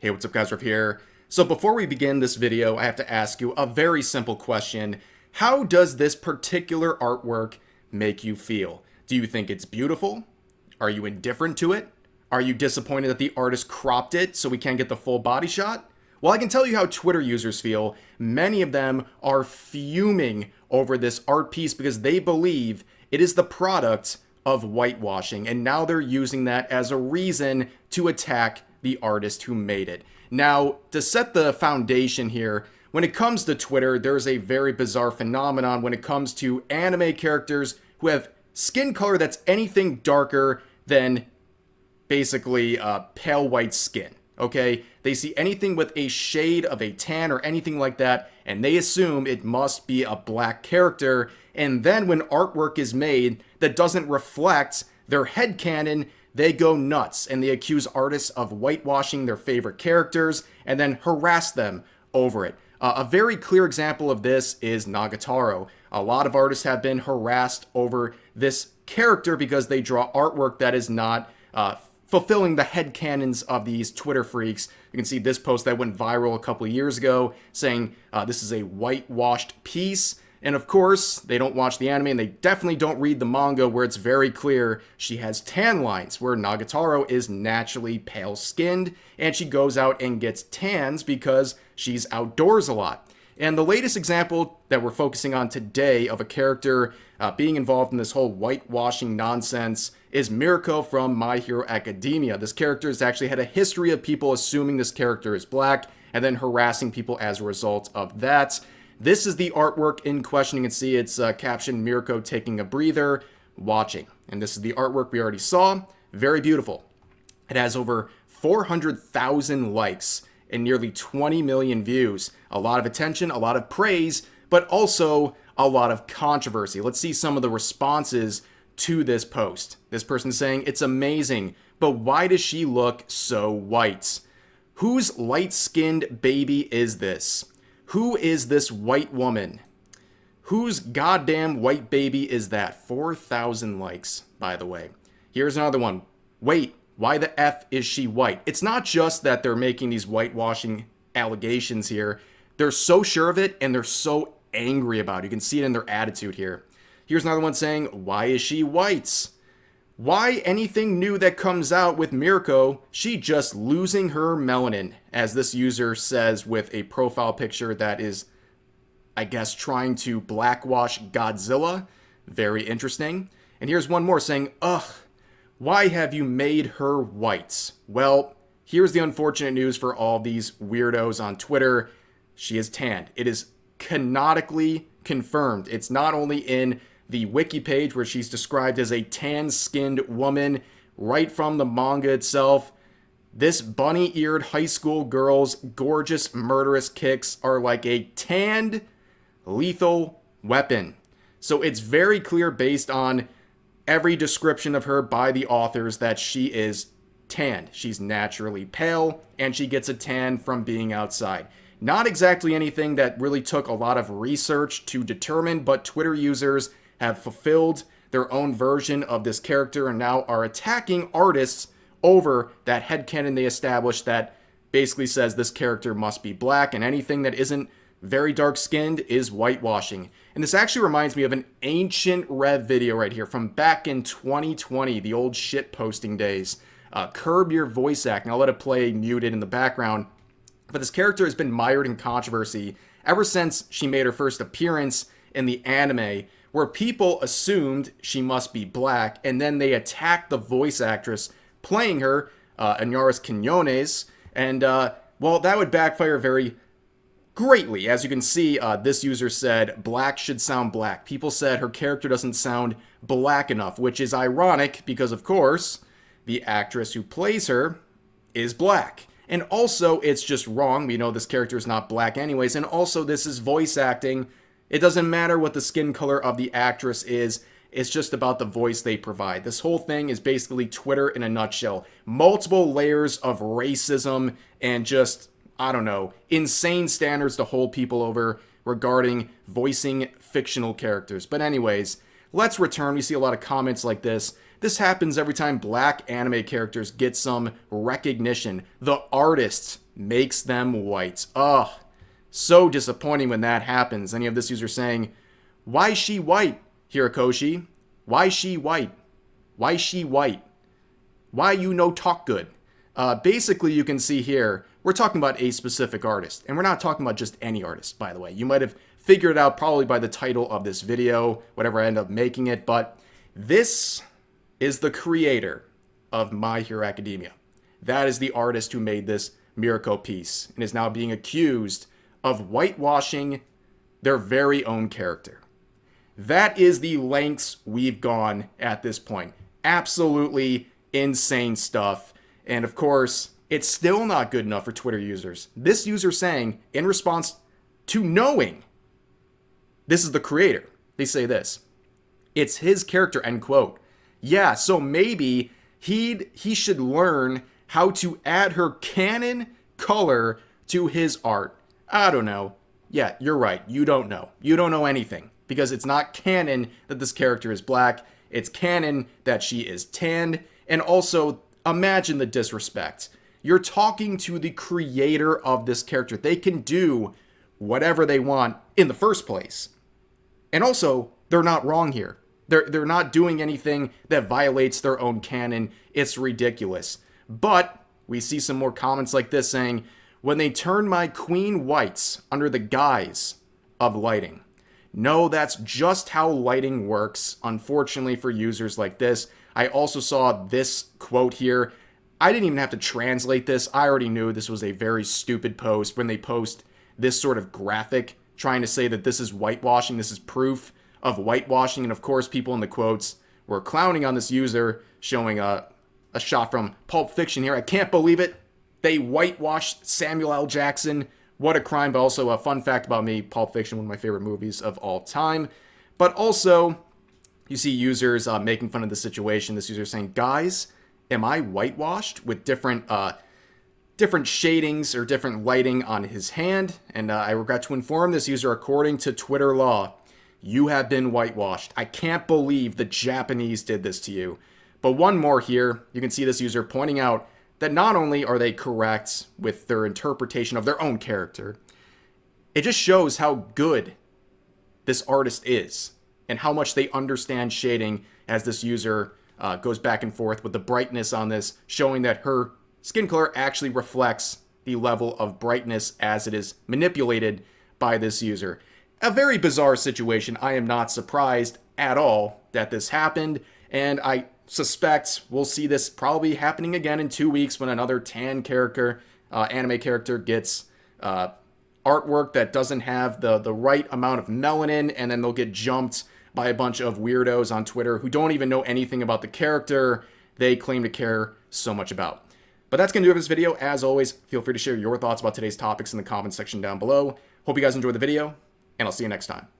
Hey, what's up guys, Riff here. So before we begin this video, I have to ask you a very simple question. How does this particular artwork make you feel? Do you think it's beautiful? Are you indifferent to it? Are you disappointed that the artist cropped it so we can't get the full body shot? Well, I can tell you how Twitter users feel. Many of them are fuming over this art piece because they believe it is the product of whitewashing, and now they're using that as a reason to attack the artist who made it. Now, to set the foundation here, when it comes to Twitter, there's a very bizarre phenomenon when it comes to anime characters who have skin color that's anything darker than basically pale white skin. Okay, they see anything with a shade of a tan or anything like that, and they assume it must be a black character. And then when artwork is made that doesn't reflect their headcanon, they go nuts and they accuse artists of whitewashing their favorite characters and then harass them over it. A very clear example of this is Nagatoro. A lot of artists have been harassed over this character because they draw artwork that is not fulfilling the headcanons of these Twitter freaks. You can see this post that went viral a couple of years ago saying this is a whitewashed piece. And of course, they don't watch the anime and they definitely don't read the manga where it's very clear she has tan lines, where Nagatoro is naturally pale skinned and she goes out and gets tans because she's outdoors a lot. And the latest example that we're focusing on today of a character being involved in this whole whitewashing nonsense is Mirko from My Hero Academia. This character has actually had a history of people assuming this character is black and then harassing people as a result of that. This is the artwork in question. You can see it's captioned Mirko taking a breather, watching. And this is the artwork we already saw. Very beautiful. It has over 400,000 likes and nearly 20 million views. A lot of attention, a lot of praise, but also a lot of controversy. Let's see some of the responses to this post. This person saying, "It's amazing, but why does she look so white? Whose light-skinned baby is this? Who is this white woman? Whose goddamn white baby is that?" 4,000 likes, by the way. Here's another one. "Wait, why the F is she white?" It's not just that they're making these whitewashing allegations here. They're so sure of it and they're so angry about it. You can see it in their attitude here. Here's another one saying, "Why is she white? Why anything new that comes out with Mirko, she just losing her melanin," as this user says with a profile picture that is, I guess, trying to blackwash Godzilla. Very interesting. And here's one more saying, "Ugh, why have you made her white?" Well, here's the unfortunate news for all these weirdos on Twitter. She is tanned. It is canonically confirmed. It's not only in the wiki page where she's described as a tan-skinned woman right from the manga itself. This bunny-eared high school girl's gorgeous murderous kicks are like a tanned lethal weapon. So it's very clear based on every description of her by the authors that she is tanned. She's naturally pale and she gets a tan from being outside. Not exactly anything that really took a lot of research to determine, but Twitter users have fulfilled their own version of this character and now are attacking artists over that headcanon they established that basically says this character must be black and anything that isn't very dark skinned is whitewashing. And this actually reminds me of an ancient Rev video right here from back in 2020, the old shit posting days. Curb your voice acting. I'll let it play muted in the background. But this character has been mired in controversy ever since she made her first appearance in the anime, where people assumed she must be black, and then they attacked the voice actress playing her, Anyaris Quinones, and, well, that would backfire very greatly. As you can see, this user said, "Black should sound black." People said her character doesn't sound black enough, which is ironic because, of course, the actress who plays her is black. And also, it's just wrong. We know this character is not black anyways, and also this is voice acting. It doesn't matter what the skin color of the actress is. It's just about the voice they provide. This whole thing is basically Twitter in a nutshell. Multiple layers of racism and just, I don't know, insane standards to hold people over regarding voicing fictional characters. But anyways, let's return. We see a lot of comments like this. This happens every time black anime characters get some recognition. The artists makes them white. Ugh, so disappointing when that happens. And you have this user saying, why she white, Hirakoshi? Why she white? Why she white? Why you no talk good? Basically, you can see here, we're talking about a specific artist. And we're not talking about just any artist, by the way. You might have figured it out probably by the title of this video, whatever I end up making it. But this is the creator of My Hero Academia. That is the artist who made this Mirko piece and is now being accused of whitewashing their very own character. That is the lengths we've gone at this point. Absolutely insane stuff. And of course, it's still not good enough for Twitter users. This user saying, in response to knowing this is the creator, they say this: it's his character, end quote. Yeah, so maybe he should learn how to add her canon color to his art. I don't know. Yeah, you're right. You don't know. You don't know anything. Because it's not canon that this character is black. It's canon that she is tanned. And also, imagine the disrespect. You're talking to the creator of this character. They can do whatever they want in the first place. And also, they're not wrong here. They're not doing anything that violates their own canon. It's ridiculous. But we see some more comments like this saying, when they turn my queen whites under the guise of lighting. No, that's just how lighting works, unfortunately for users like this. I also saw this quote here. I didn't even have to translate this. I already knew this was a very stupid post when they post this sort of graphic trying to say that this is whitewashing, this is proof of whitewashing. And of course, people in the quotes were clowning on this user, showing a shot from Pulp Fiction here. I can't believe it. They whitewashed Samuel L. Jackson. What a crime. But also a fun fact about me, Pulp Fiction, one of my favorite movies of all time. But also, you see users making fun of the situation. This user saying, guys, am I whitewashed with different shadings or different lighting on his hand? And I regret to inform this user, according to Twitter law, you have been whitewashed. I can't believe the Japanese did this to you. But one more here. You can see this user pointing out that not only are they correct with their interpretation of their own character, it just shows how good this artist is and how much they understand shading, as this user goes back and forth with the brightness on this, showing that her skin color actually reflects the level of brightness as it is manipulated by this user. A very bizarre situation. I am not surprised at all that this happened, and I suspect we'll see this probably happening again in 2 weeks when another tan character, anime character, gets artwork that doesn't have the right amount of melanin, and then they'll get jumped by a bunch of weirdos on Twitter who don't even know anything about the character they claim to care so much about. But that's going to do it for this video. As always, feel free to share your thoughts about today's topics in the comments section down below. Hope you guys enjoyed the video, and I'll see you next time.